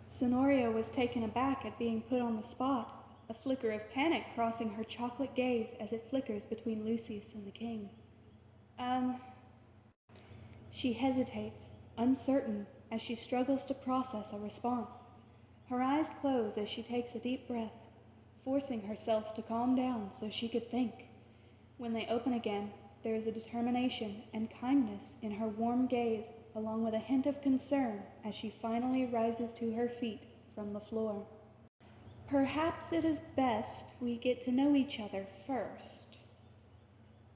Sonoria was taken aback at being put on the spot, a flicker of panic crossing her chocolate gaze as it flickers between Lucius and the king. She hesitates, uncertain, as she struggles to process a response. Her eyes close as she takes a deep breath, forcing herself to calm down so she could think. When they open again, there is a determination and kindness in her warm gaze, along with a hint of concern as she finally rises to her feet from the floor. "Perhaps it is best we get to know each other first,"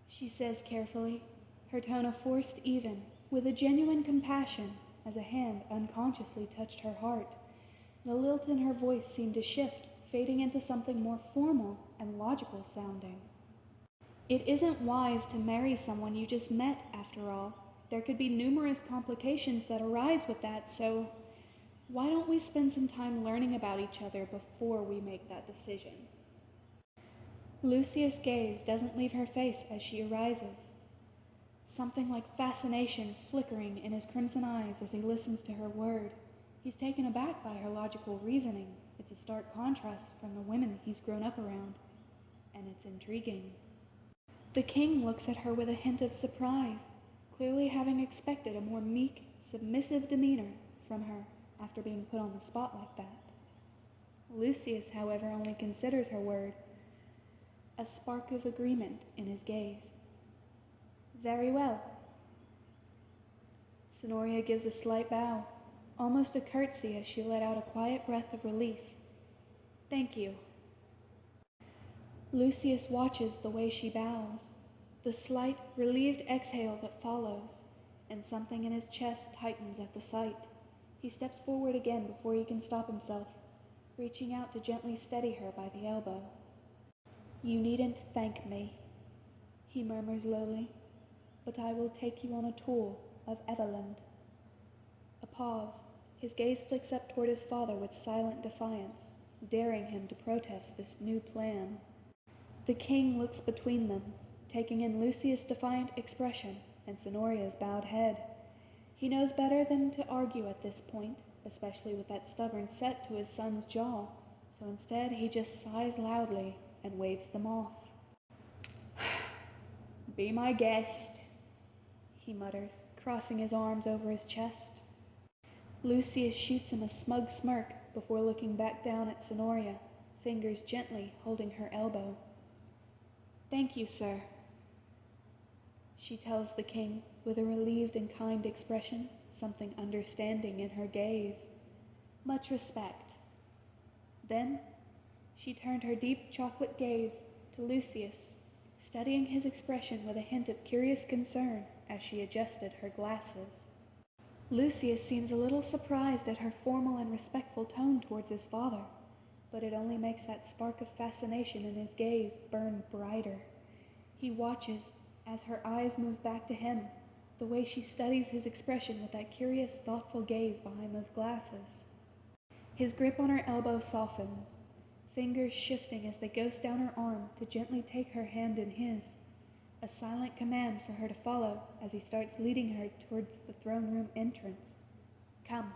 she says carefully, her tone a forced even, with a genuine compassion as a hand unconsciously touched her heart. The lilt in her voice seemed to shift, fading into something more formal and logical sounding. "It isn't wise to marry someone you just met, after all. There could be numerous complications that arise with that, so why don't we spend some time learning about each other before we make that decision?" Lucius' gaze doesn't leave her face as she arises, something like fascination flickering in his crimson eyes as he listens to her word. He's taken aback by her logical reasoning. It's a stark contrast from the women he's grown up around, and it's intriguing. The king looks at her with a hint of surprise, clearly having expected a more meek, submissive demeanor from her after being put on the spot like that. Lucius, however, only considers her word, a spark of agreement in his gaze. "Very well." Sonoria gives a slight bow, almost a curtsy as she let out a quiet breath of relief. "Thank you." Lucius watches the way she bows, the slight, relieved exhale that follows, and something in his chest tightens at the sight. He steps forward again before he can stop himself, reaching out to gently steady her by the elbow. "You needn't thank me," he murmurs lowly, "but I will take you on a tour of Everland." A pause. His gaze flicks up toward his father with silent defiance, daring him to protest this new plan. The king looks between them, taking in Lucius' defiant expression and Sonoria's bowed head. He knows better than to argue at this point, especially with that stubborn set to his son's jaw, so instead he just sighs loudly and waves them off. "Be my guest," he mutters, crossing his arms over his chest. Lucius shoots him a smug smirk before looking back down at Sonoria, fingers gently holding her elbow. "Thank you, sir," she tells the king with a relieved and kind expression, something understanding in her gaze. "Much respect." Then she turned her deep chocolate gaze to Lucius, studying his expression with a hint of curious concern as she adjusted her glasses. Lucius seems a little surprised at her formal and respectful tone towards his father, but it only makes that spark of fascination in his gaze burn brighter. He watches as her eyes move back to him, the way she studies his expression with that curious, thoughtful gaze behind those glasses. His grip on her elbow softens, fingers shifting as they ghost down her arm to gently take her hand in his, a silent command for her to follow as he starts leading her towards the throne room entrance. "Come."